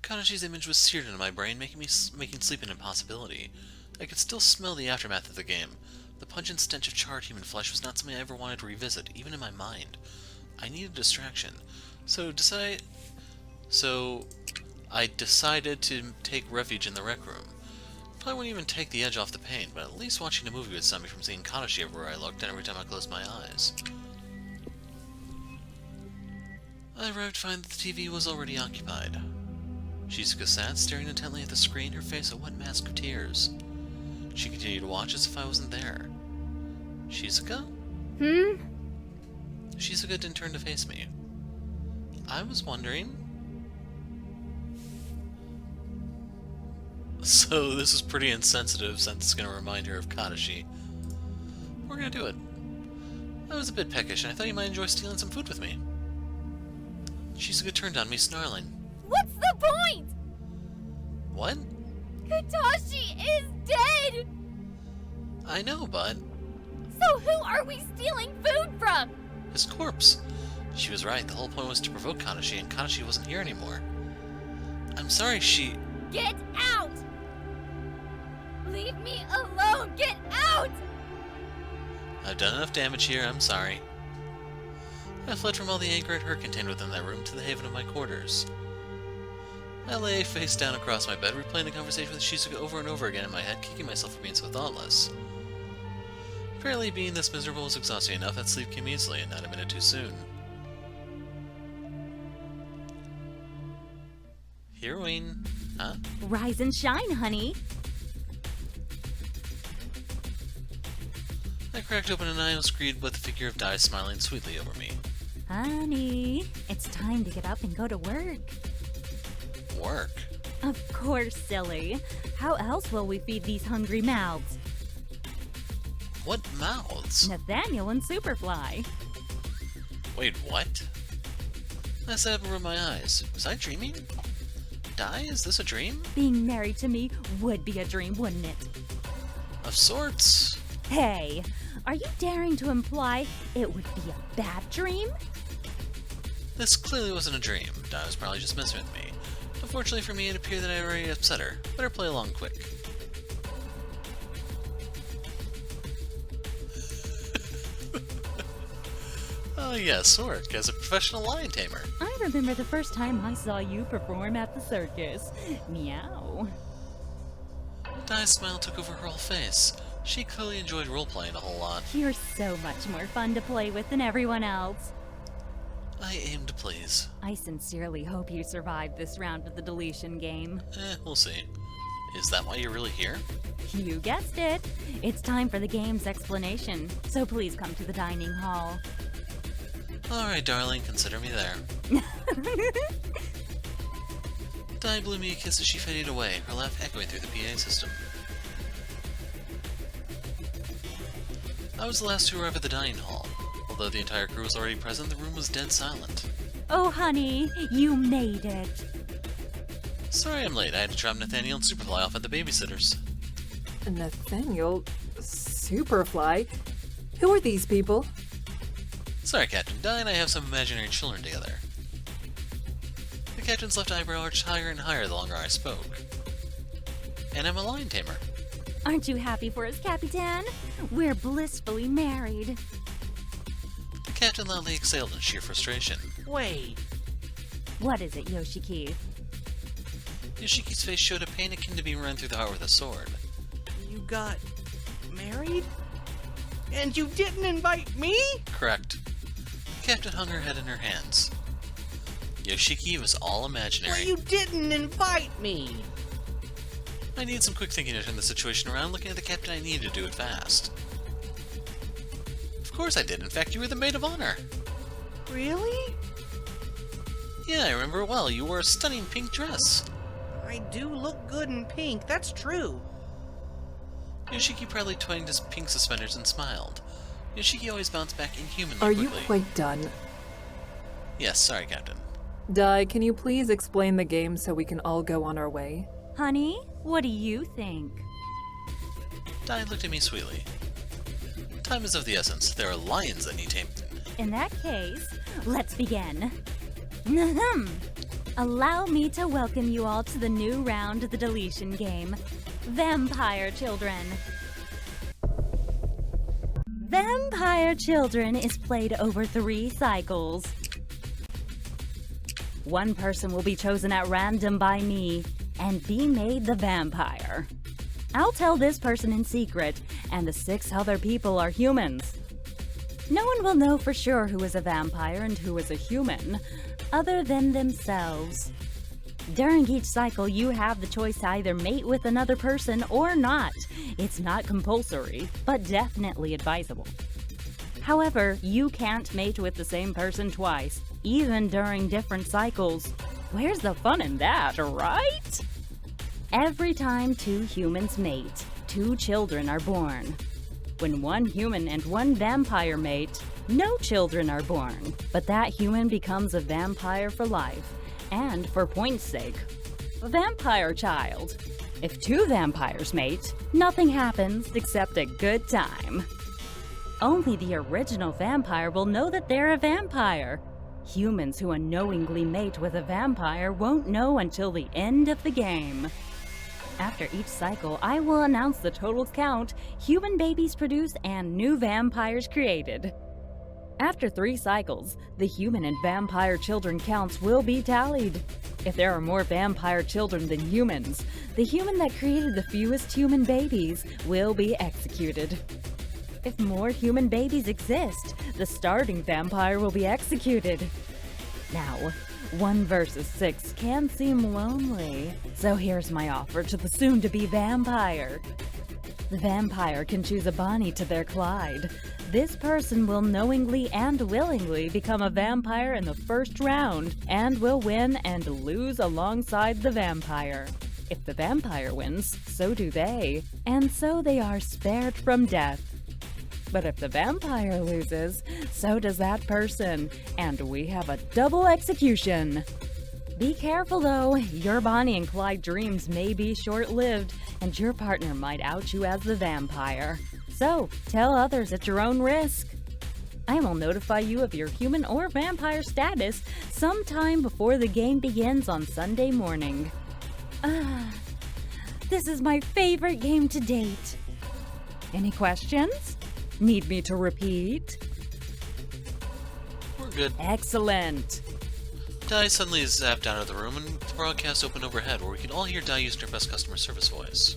Kanashi's image was seared into my brain, making sleep an impossibility. I could still smell the aftermath of the game. The pungent stench of charred human flesh was not something I ever wanted to revisit, even in my mind. I needed distraction. So I decided to take refuge in the rec room. Probably wouldn't even take the edge off the pain, but at least watching a movie would stop me from seeing Kanashi everywhere I looked and every time I closed my eyes. I arrived to find that the TV was already occupied. Shizuka sat, staring intently at the screen, her face a wet mask of tears. She continued to watch as if I wasn't there. Shizuka? Shizuka didn't turn to face me. I was wondering... So this is pretty insensitive since it's going to remind her of Kanashi. We're going to do it. I was a bit peckish and I thought you might enjoy stealing some food with me. Shizuka turned on me, snarling. What's the point? What? Katashi is dead! I know, but... So who are we stealing food from? His corpse. She was right, the whole point was to provoke Kanashi, and Kanashi wasn't here anymore. I'm sorry, Get out! Leave me alone! Get out! I've done enough damage here, I'm sorry. I fled from all the anger and hurt contained within that room to the haven of my quarters. I lay face down across my bed, replaying the conversation with Shizuka over and over again in my head, kicking myself for being so thoughtless. Apparently being this miserable was exhausting enough that sleep came easily, and not a minute too soon. Heroine. Huh? Rise and shine, honey. I cracked open an eye and was greeted with the figure of Dai smiling sweetly over me. Honey, it's time to get up and go to work. Work? Of course, silly. How else will we feed these hungry mouths? What mouths? Nathaniel and Superfly. Wait, what? I sat up and rubbed my eyes. Was I dreaming? Dai, is this a dream? Being married to me would be a dream, wouldn't it? Of sorts. Hey, are you daring to imply it would be a bad dream? This clearly wasn't a dream. Dai was probably just messing with me. Unfortunately for me, it appeared that I already upset her. Better play along quick. Oh yes, Sork, as a professional lion tamer. I remember the first time I saw you perform at the circus. Meow. Dai's smile took over her whole face. She clearly enjoyed role-playing a whole lot. You're so much more fun to play with than everyone else. I aim to please. I sincerely hope you survive this round of the deletion game. We'll see. Is that why you're really here? You guessed it. It's time for the game's explanation, so please come to the dining hall. Alright, darling, consider me there. Dai blew me a kiss as she faded away, her laugh echoing through the PA system. I was the last to arrive at the dining hall. Although the entire crew was already present, the room was dead silent. Oh, honey, you made it. Sorry I'm late. I had to drop Nathaniel and Superfly off at the babysitter's. Nathaniel? Superfly? Who are these people? Sorry, Captain. Dai and I have some imaginary children together. The captain's left eyebrow arched higher and higher the longer I spoke. And I'm a lion tamer. Aren't you happy for us, Capitan? We're blissfully married. The captain loudly exhaled in sheer frustration. Wait. What is it, Yoshiki? Yoshiki's face showed a pain akin to being run through the heart with a sword. You got married? And you didn't invite me? Correct. The captain hung her head in her hands. Yoshiki was all imaginary. Well, you didn't invite me. I needed some quick thinking to turn the situation around. Looking at the captain, I needed to do it fast. Of course I did. In fact, you were the maid of honor. Really? Yeah, I remember it well. You wore a stunning pink dress. I do look good in pink, that's true. Yoshiki proudly twanged his pink suspenders and smiled. Yoshiki always bounced back inhumanly Are quickly. you quite done? Yes, sorry, Captain. Dai, can you please explain the game so we can all go on our way? Honey, what do you think? Dai looked at me sweetly. Time is of the essence. There are lions that need tamed. In that case, let's begin. Ahem. Allow me to welcome you all to the new round of the deletion game, Vampire Children. Vampire Children is played over 3 cycles. One person will be chosen at random by me and be made the vampire. I'll tell this person in secret, and the 6 other people are humans. No one will know for sure who is a vampire and who is a human, other than themselves. During each cycle, you have the choice to either mate with another person or not. It's not compulsory, but definitely advisable. However, you can't mate with the same person twice, even during different cycles. Where's the fun in that, right? Every time 2 humans mate, 2 children are born. When 1 human and 1 vampire mate, no children are born, but that human becomes a vampire for life, and for point's sake, a vampire child. If 2 vampires mate, nothing happens except a good time. Only the original vampire will know that they're a vampire. Humans who unknowingly mate with a vampire won't know until the end of the game. After each cycle, I will announce the total count, human babies produced, and new vampires created. After 3 cycles, the human and vampire children counts will be tallied. If there are more vampire children than humans, the human that created the fewest human babies will be executed. If more human babies exist, the starting vampire will be executed. Now, 1 versus 6 can seem lonely, so here's my offer to the soon-to-be vampire. The vampire can choose a Bonnie to their Clyde. This person will knowingly and willingly become a vampire in the first round, and will win and lose alongside the vampire. If the vampire wins, so do they, and so they are spared from death. But if the vampire loses, so does that person, and we have a double execution. Be careful though, your Bonnie and Clyde dreams may be short-lived, and your partner might out you as the vampire. So, tell others at your own risk. I will notify you of your human or vampire status sometime before the game begins on Sunday morning. This is my favorite game to date. Any questions? Need me to repeat? We're good. Excellent. Di suddenly zapped out of the room, and the broadcast opened overhead where we could all hear Di using her best customer service voice.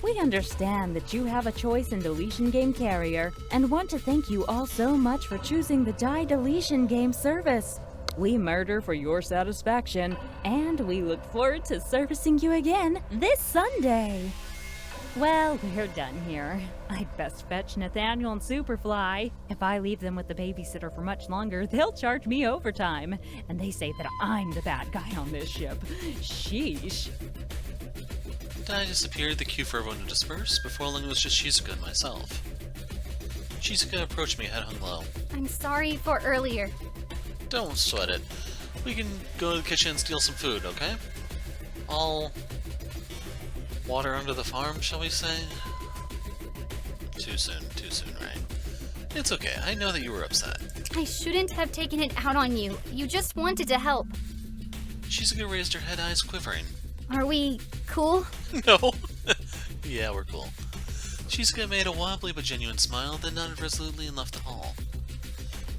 We understand that you have a choice in Deletion Game Carrier, and want to thank you all so much for choosing the Die Deletion Game service. We murder for your satisfaction, and we look forward to servicing you again this Sunday. Well, we're done here. I'd best fetch Nathaniel and Superfly. If I leave them with the babysitter for much longer, they'll charge me overtime. And they say that I'm the bad guy on this ship. Sheesh. Di disappeared, the queue for everyone to disperse. Before long, it was just Shizuka and myself. Shizuka approached me, head hung low. I'm sorry for earlier. Don't sweat it. We can go to the kitchen and steal some food, okay? All water under the farm, shall we say? Too soon, right? It's okay, I know that you were upset. I shouldn't have taken it out on you. You just wanted to help. Shizuka raised her head, eyes quivering. Are we cool? No. Yeah, we're cool. Shizuka made a wobbly but genuine smile, then nodded resolutely and left the hall.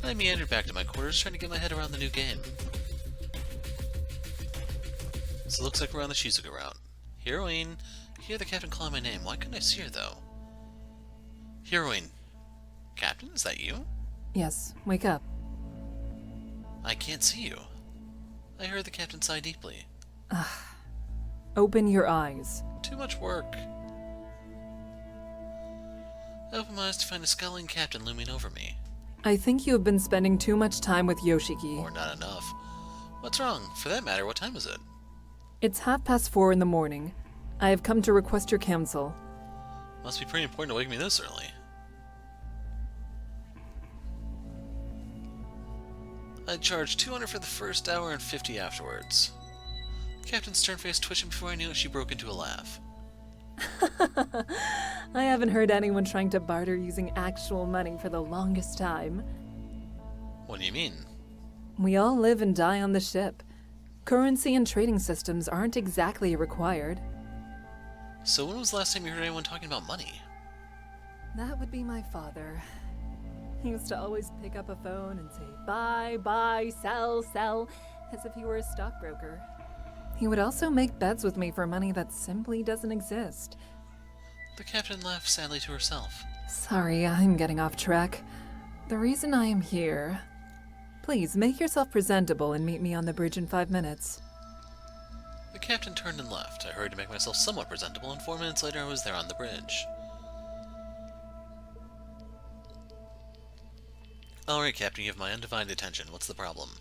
I meandered back to my quarters, trying to get my head around the new game. So it looks like we're on the Shizuka route. Heroine! I hear the captain calling my name. Why couldn't I see her, though? Heroine! Captain, is that you? Yes, wake up. I can't see you. I heard the captain sigh deeply. Open your eyes. Too much work. I opened my eyes to find a scowling captain looming over me. I think you have been spending too much time with Yoshiki. Or not enough. What's wrong? For that matter, what time is it? It's 4:30 in the morning. I have come to request your cancel. Must be pretty important to wake me this early. I'd charge 200 for the first hour and 50 afterwards. Captain's stern face twitching before I knew it, she broke into a laugh. I haven't heard anyone trying to barter using actual money for the longest time. What do you mean? We all live and die on the ship. Currency and trading systems aren't exactly required. So when was the last time you heard anyone talking about money? That would be my father. He used to always pick up a phone and say, buy, sell, as if he were a stockbroker. He would also make bets with me for money that simply doesn't exist. The captain laughed sadly to herself. Sorry, I'm getting off track. The reason I am here... Please, make yourself presentable and meet me on the bridge in 5 minutes. The captain turned and left. I hurried to make myself somewhat presentable, and 4 minutes later I was there on the bridge. Alright, Captain, you have my undivided attention. What's the problem?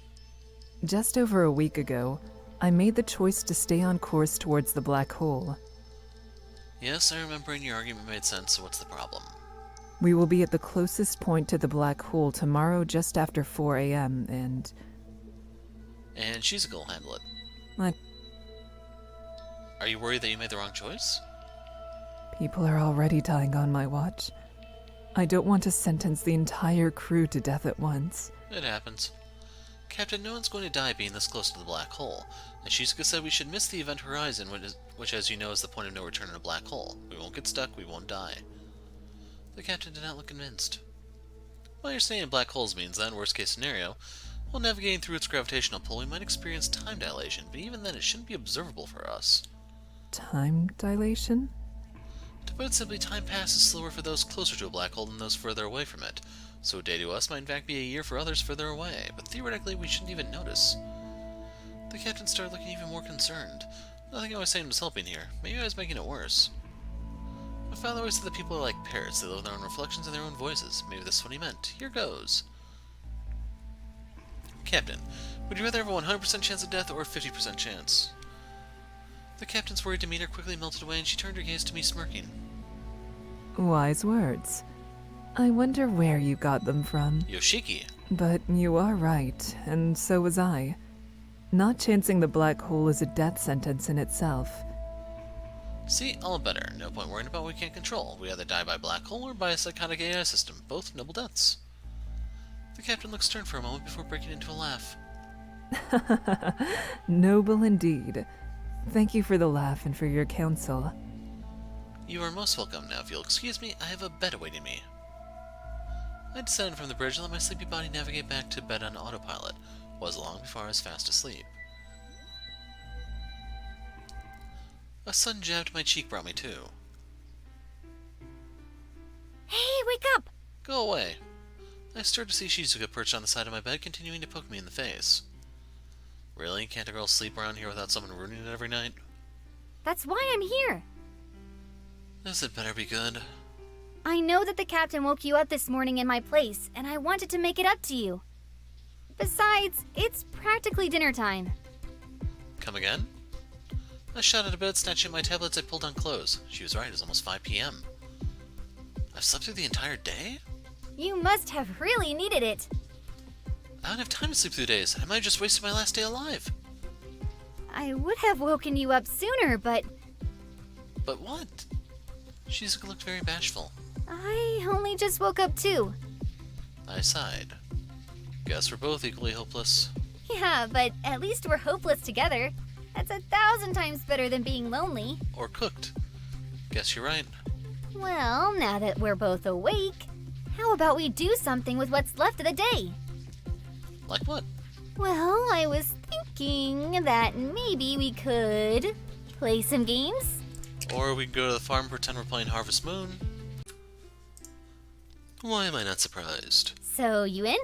Just over a week ago, I made the choice to stay on course towards the black hole. Yes, I remember, and your argument made sense, so what's the problem? We will be at the closest point to the black hole tomorrow just after 4 a.m. And Shizuka will handle it. What? Are you worried that you made the wrong choice? People are already dying on my watch. I don't want to sentence the entire crew to death at once. It happens. Captain, no one's going to die being this close to the black hole. And Shizuka said we should miss the event horizon, which as you know is the point of no return in a black hole. We won't get stuck, we won't die. The captain did not look convinced. Well, you're saying black holes means then, worst case scenario, while navigating through its gravitational pull, we might experience time dilation, but even then it shouldn't be observable for us. Time dilation? To put it simply, time passes slower for those closer to a black hole than those further away from it. So a day to us might in fact be a year for others further away, but theoretically we shouldn't even notice. The captain started looking even more concerned. Nothing I was saying was helping here. Maybe I was making it worse. My father always said that people are like parrots. They live in their own reflections and their own voices. Maybe this is what he meant. Here goes. Captain, would you rather have a 100% chance of death or a 50% chance? The captain's worried demeanor quickly melted away and she turned her gaze to me smirking. Wise words. I wonder where you got them from. Yoshiki. But you are right, and so was I. Not chancing the black hole is a death sentence in itself. See, all better. No point worrying about what we can't control. We either die by black hole or by a psychotic AI system. Both noble deaths. The captain looked stern for a moment before breaking into a laugh. Noble indeed. Thank you for the laugh and for your counsel. You are most welcome. Now, if you'll excuse me, I have a bed awaiting me. I descended from the bridge and let my sleepy body navigate back to bed on autopilot. Was long before I was fast asleep. A sudden jab to my cheek brought me to. Hey, wake up! Go away. I stirred to see Shizuka perched on the side of my bed, continuing to poke me in the face. Really? Can't a girl sleep around here without someone ruining it every night? That's why I'm here. This had better be good. I know that the captain woke you up this morning in my place, and I wanted to make it up to you. Besides, it's practically dinner time. Come again? I shot out of bed, snatching at my tablets. I pulled on clothes. She was right, it was almost 5 p.m. I've slept through the entire day? You must have really needed it. I don't have time to sleep through days. I might have just wasted my last day alive. I would have woken you up sooner, but But what? Shizuka looked very bashful. I only just woke up too. I sighed. Guess we're both equally hopeless. Yeah, but at least we're hopeless together. That's 1,000 times better than being lonely. Or cooked. Guess you're right. Well, now that we're both awake, how about we do something with what's left of the day? Like what? Well, I was thinking that maybe we could play some games. Or we can go to the farm and pretend we're playing Harvest Moon. Why am I not surprised? So, you in?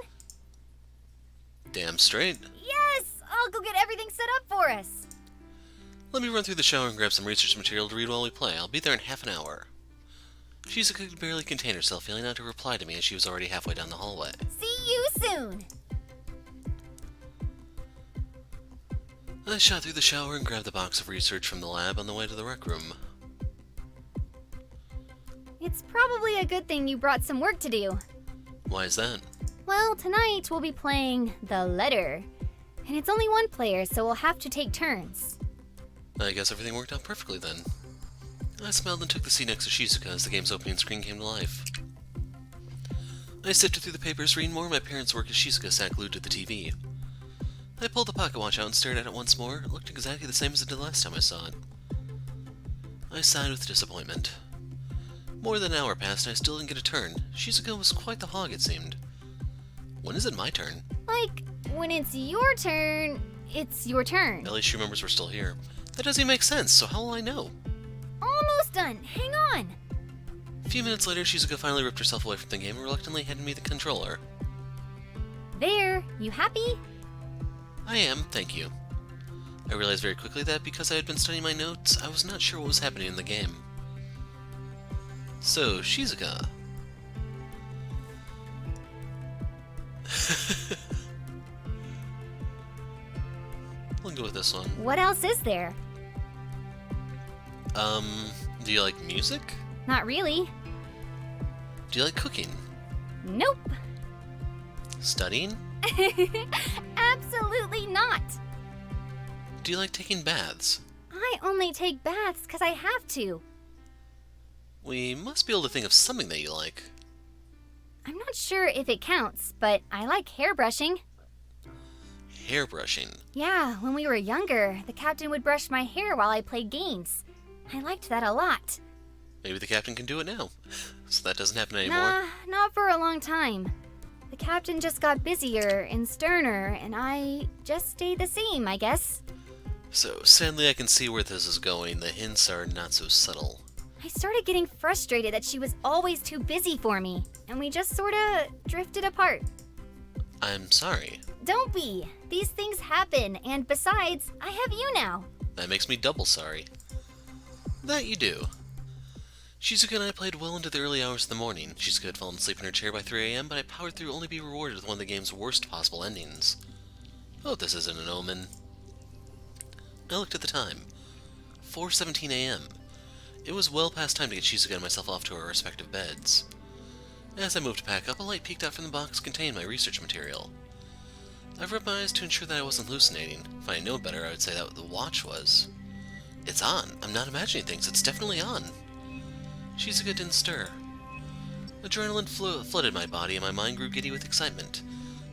Damn straight. Yes! I'll go get everything set up for us. Let me run through the shower and grab some research material to read while we play. I'll be there in half an hour. Shizuka could barely contain herself, feeling out to reply to me as she was already halfway down the hallway. See you soon. I shot through the shower and grabbed the box of research from the lab on the way to the rec room. It's probably a good thing you brought some work to do. Why is that? Well, tonight we'll be playing The Letter. And it's only one player, so we'll have to take turns. I guess everything worked out perfectly then. I smiled and took the seat next to Shizuka as the game's opening screen came to life. I sifted through the papers, reading more of my parents' work as Shizuka sat glued to the TV. I pulled the pocket watch out and stared at it once more. It looked exactly the same as it did last time I saw it. I sighed with disappointment. More than an hour passed and I still didn't get a turn. Shizuka was quite the hog, it seemed. When is it my turn? Like, when it's your turn, it's your turn. At least she remembers we're still here. That doesn't even make sense, so how will I know? Almost done. Hang on. A few minutes later, Shizuka finally ripped herself away from the game and reluctantly handed me the controller. There. You happy? I am, thank you. I realized very quickly that because I had been studying my notes, I was not sure what was happening in the game. So, Shizuka. I'll go with this one. What else is there? Do you like music? Not really. Do you like cooking? Nope. Studying? Absolutely not. Do you like taking baths? I only take baths because I have to. We must be able to think of something that you like. I'm not sure if it counts, but I like hairbrushing. Hairbrushing. Yeah, when we were younger, the captain would brush my hair while I played games. I liked that a lot. Maybe the captain can do it now. So that doesn't happen anymore. Nah, not for a long time. The captain just got busier and sterner, and I just stayed the same, I guess. So, sadly I can see where this is going. The hints are not so subtle. I started getting frustrated that she was always too busy for me, and we just sorta drifted apart. I'm sorry. Don't be. These things happen, and besides, I have you now. That makes me double sorry. That you do. Shizuka and I played well into the early hours of the morning. Shizuka had fallen asleep in her chair by 3 a.m., but I powered through only to be rewarded with one of the game's worst possible endings. Oh, this isn't an omen. I looked at the time. 4:17 a.m. It was well past time to get Shizuka and myself off to our respective beds. As I moved to pack up, a light peeked out from the box containing my research material. I rubbed my eyes to ensure that I wasn't hallucinating. If I had known better, I would say that the watch was. It's on. I'm not imagining things. It's definitely on. Shizuka didn't stir. Adrenaline flooded my body and my mind grew giddy with excitement.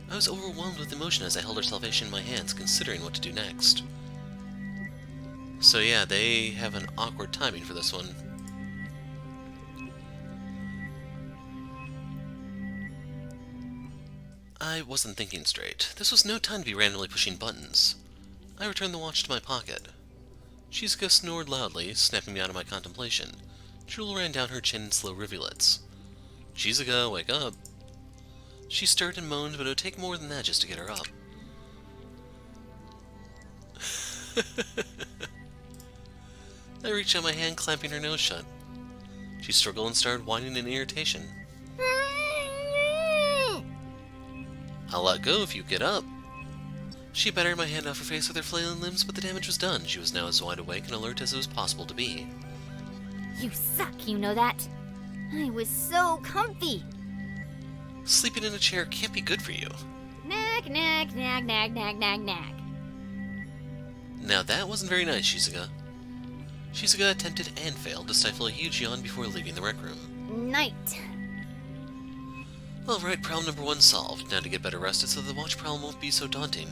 I was overwhelmed with emotion as I held her salvation in my hands, considering what to do next. So yeah, they have an awkward timing for this one. I wasn't thinking straight. This was no time to be randomly pushing buttons. I returned the watch to my pocket. Shizuka snored loudly, snapping me out of my contemplation. Drool ran down her chin in slow rivulets. Shizuka, wake up. She stirred and moaned, but it would take more than that just to get her up. I reached out my hand, clamping her nose shut. She struggled and started whining in irritation. I'll let go if you get up. She battered my hand off her face with her flailing limbs, but the damage was done. She was now as wide awake and alert as it was possible to be. You suck, you know that. I was so comfy. Sleeping in a chair can't be good for you. Nag, nag, nag, nag, nag, nag, nag. Now that wasn't very nice, Shizuka. Shizuka attempted and failed to stifle a huge yawn before leaving the rec room. Night. Alright, problem number 1 solved. Now to get better rested so the watch problem won't be so daunting.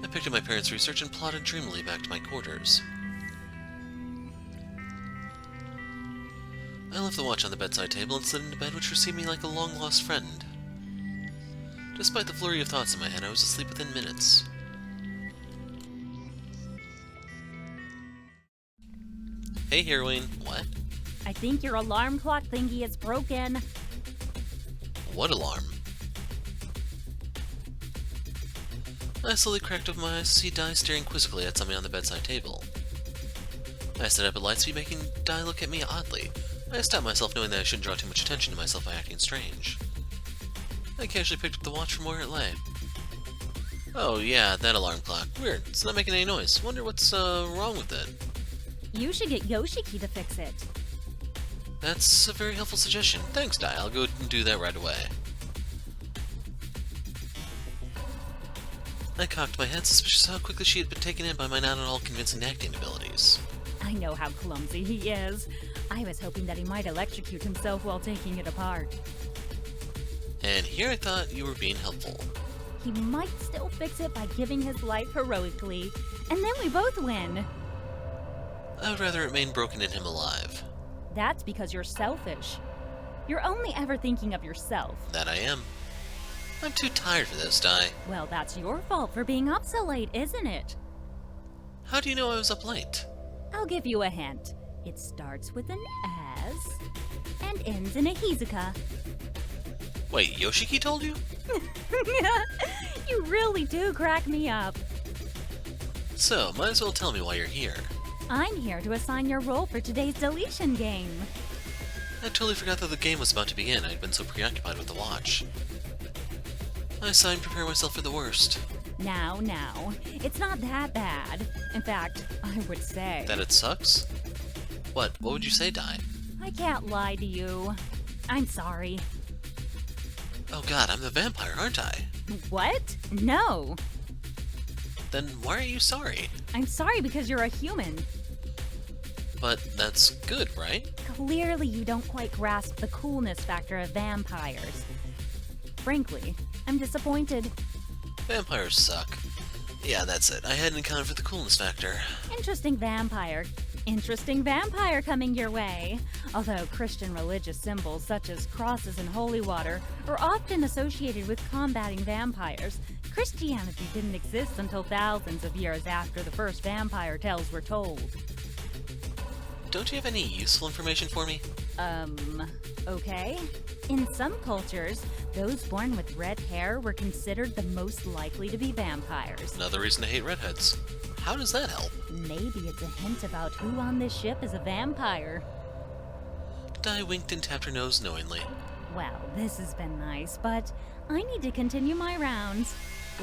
I picked up my parents' research and plodded dreamily back to my quarters. I left the watch on the bedside table and slid into bed, which received me like a long-lost friend. Despite the flurry of thoughts in my head, I was asleep within minutes. Hey, heroine. What? I think your alarm clock thingy is broken. What alarm? I slowly cracked open my eyes to see Dai staring quizzically at something on the bedside table. I stood up at light speed, making Dai look at me oddly. I stopped myself knowing that I shouldn't draw too much attention to myself by acting strange. I casually picked up the watch from where it lay. Oh yeah, that alarm clock. Weird, it's not making any noise. Wonder what's wrong with it. You should get Yoshiki to fix it. That's a very helpful suggestion. Thanks, Dai. I'll go and do that right away. I cocked my head, suspicious how quickly she had been taken in by my not at all convincing acting abilities. I know how clumsy he is. I was hoping that he might electrocute himself while taking it apart. And here I thought you were being helpful. he might still fix it by giving his life heroically, and then we both win. I would rather it remain broken and him alive. That's because you're selfish. You're only ever thinking of yourself. That I am. I'm too tired for this, Dai. Well, that's your fault for being up so late, isn't it? How do you know I was up late? I'll give you a hint. It starts with an S and ends in a Shizuka. Wait, Yoshiki told you? You really do crack me up. So, might as well tell me why you're here. I'm here to assign your role for today's deletion game. I totally forgot that the game was about to begin. I'd been so preoccupied with the watch. I signed prepare myself for the worst. Now, it's not that bad. In fact, I would say... That it sucks? What would you say, Dai? I can't lie to you. I'm sorry. Oh god, I'm the vampire, aren't I? What? No. Then why are you sorry? I'm sorry because you're a human. But that's good, right? Clearly you don't quite grasp the coolness factor of vampires. Frankly, I'm disappointed. Vampires suck. Yeah, that's it. I hadn't accounted for the coolness factor. Interesting vampire coming your way. Although Christian religious symbols such as crosses and holy water are often associated with combating vampires, Christianity didn't exist until thousands of years after the first vampire tales were told. Don't you have any useful information for me? Okay. In some cultures, those born with red hair were considered the most likely to be vampires. Another reason to hate redheads. How does that help? Maybe it's a hint about who on this ship is a vampire. Dai winked and tapped her nose knowingly. Well, this has been nice, but I need to continue my rounds.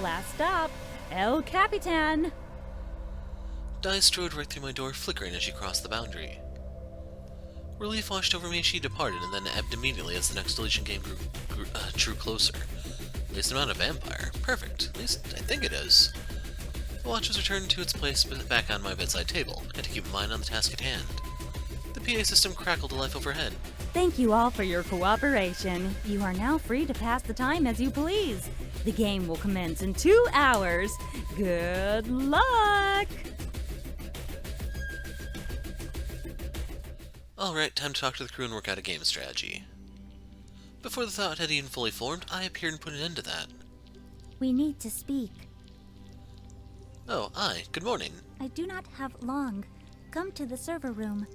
Last stop, El Capitan. Dai strode right through my door, flickering as she crossed the boundary. Relief washed over me as she departed, and then ebbed immediately as the next deletion game drew closer. At least I'm not a vampire. Perfect. At least I think it is. The watch was returned to its place back on my bedside table. I had to keep mine on the task at hand. The PA system crackled to life overhead. Thank you all for your cooperation. You are now free to pass the time as you please. The game will commence in 2 hours. Good luck! Alright, time to talk to the crew and work out a game strategy. Before the thought had even fully formed, I appeared and put an end to that. We need to speak. Oh, aye, good morning. I do not have long. Come to the server room.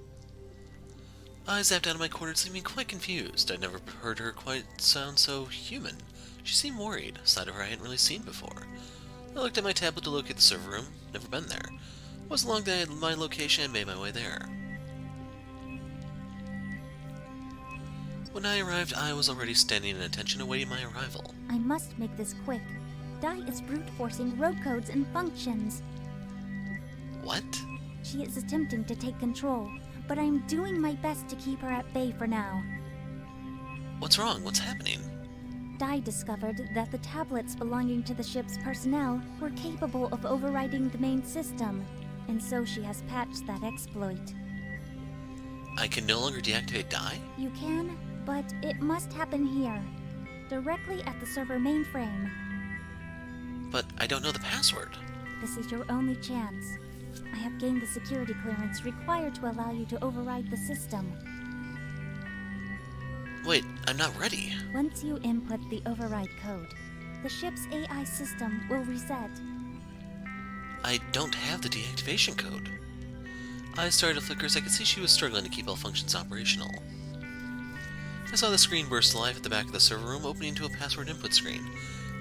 I zapped out of my quarters, seeming quite confused. I'd never heard her quite sound so human. She seemed worried, a side of her I hadn't really seen before. I looked at my tablet to locate the server room. Never been there. It wasn't long that I had my location and made my way there. When I arrived, I was already standing in attention awaiting my arrival. I must make this quick. Dai is brute forcing road codes and functions. What? She is attempting to take control, but I'm doing my best to keep her at bay for now. What's wrong? What's happening? Dai discovered that the tablets belonging to the ship's personnel were capable of overriding the main system, and so she has patched that exploit. I can no longer deactivate Dai? You can, but it must happen here, directly at the server mainframe. But I don't know the password. This is your only chance. I have gained the security clearance required to allow you to override the system. Wait, I'm not ready. Once you input the override code, the ship's AI system will reset. I don't have the deactivation code. Eyes started to flicker as I could see she was struggling to keep all functions operational. I saw the screen burst to life at the back of the server room, opening to a password input screen.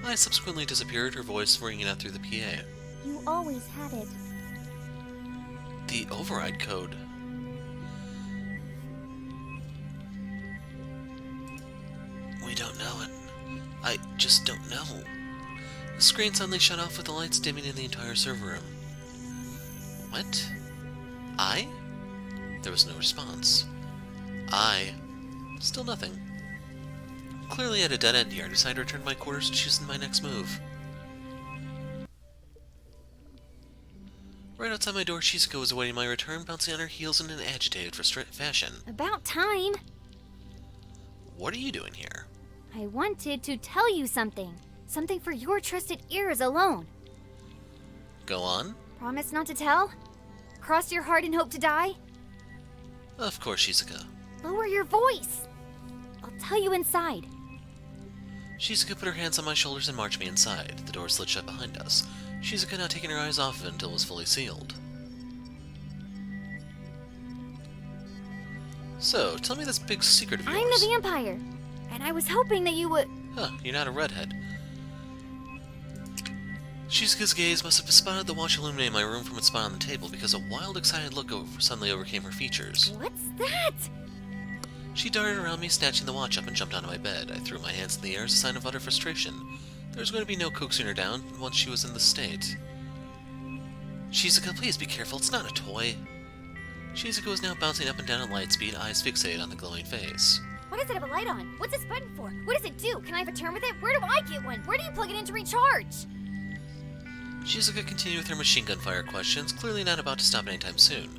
I subsequently disappeared, her voice ringing out through the PA. You always had it. The override code. We don't know it. I just don't know. The screen suddenly shut off with the lights dimming in the entire server room. What? I? There was no response. Still nothing. Clearly at a dead end here, I decided to return to my quarters to choose my next move. Right outside my door, Shizuka was awaiting my return, bouncing on her heels in an agitated fashion. About time. What are you doing here? I wanted to tell you something. Something for your trusted ears alone. Go on. Promise not to tell? Cross your heart and hope to die? Of course, Shizuka. Lower your voice! I'll tell you inside. Shizuka put her hands on my shoulders and marched me inside. The door slid shut behind us. Shizuka not taking her eyes off of it until it was fully sealed. So, tell me this big secret of yours. I'm the vampire, and I was hoping that you would... Huh, you're not a redhead. Shizuka's gaze must have spotted the watch illuminating my room from its spot on the table because a wild, excited look suddenly overcame her features. What's that? She darted around me, snatching the watch up and jumped onto my bed. I threw my hands in the air as a sign of utter frustration. There was going to be no coaxing her down once she was in this state. Shizuka, please be careful, it's not a toy. Shizuka was now bouncing up and down at light speed, eyes fixated on the glowing face. Why does it have a light on? What's this button for? What does it do? Can I have a turn with it? Where do I get one? Where do you plug it in to recharge? Shizuka continued with her machine gun fire questions, clearly not about to stop anytime soon.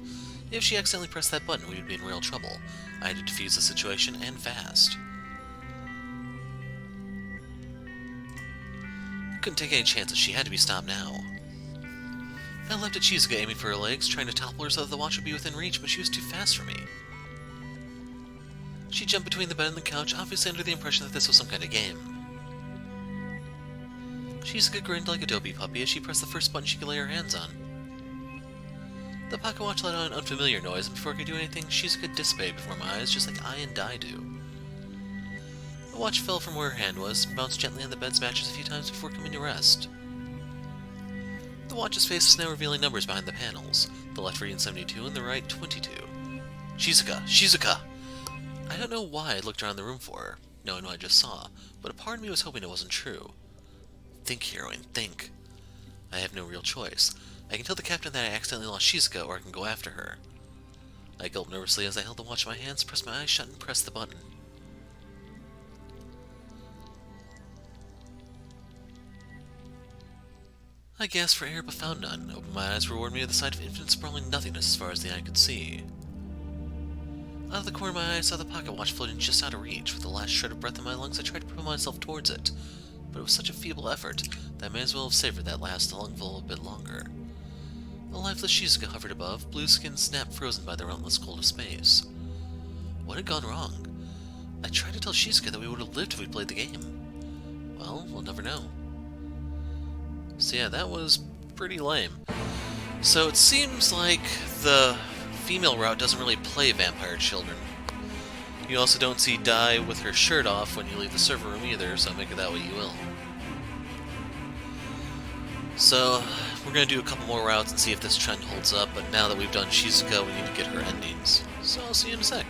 If she accidentally pressed that button, we would be in real trouble. I had to defuse the situation, and fast. I couldn't take any chances, she had to be stopped now. I leapt at Shizuka, aiming for her legs, trying to topple her so that the watch would be within reach, but she was too fast for me. She jumped between the bed and the couch, obviously under the impression that this was some kind of game. Shizuka grinned like a dopey puppy as she pressed the first button she could lay her hands on. The pocket watch let out an unfamiliar noise, and before I could do anything, Shizuka dissipated before my eyes, just like I and Dai do. The watch fell from where her hand was, and bounced gently on the bed's mattress a few times before coming to rest. The watch's face was now revealing numbers behind the panels, the left reading 72 and the right 22. Shizuka! Shizuka! I don't know why I looked around the room for her, knowing what I just saw, but a part of me was hoping it wasn't true. Think, heroine, think. I have no real choice. I can tell the captain that I accidentally lost Shizuka, or I can go after her. I gulped nervously as I held the watch in my hands, pressed my eyes shut, and pressed the button. I gasped for air but found none. Opened my eyes, rewarded me with the sight of infinite sprawling nothingness as far as the eye could see. Out of the corner of my eye, I saw the pocket watch floating just out of reach. With the last shred of breath in my lungs, I tried to propel myself towards it, but it was such a feeble effort that I may as well have savored that last lungful a bit longer. The lifeless Shizuka hovered above, blue skin snapped frozen by the relentless cold of space. What had gone wrong? I tried to tell Shizuka that we would have lived if we played the game. Well, we'll never know. So yeah, that was pretty lame. So it seems like the female route doesn't really play vampire children. You also don't see Dai with her shirt off when you leave the server room either, so make of that what you will. So, we're going to do a couple more routes and see if this trend holds up, but now that we've done Shizuka, we need to get her endings. So I'll see you in a sec.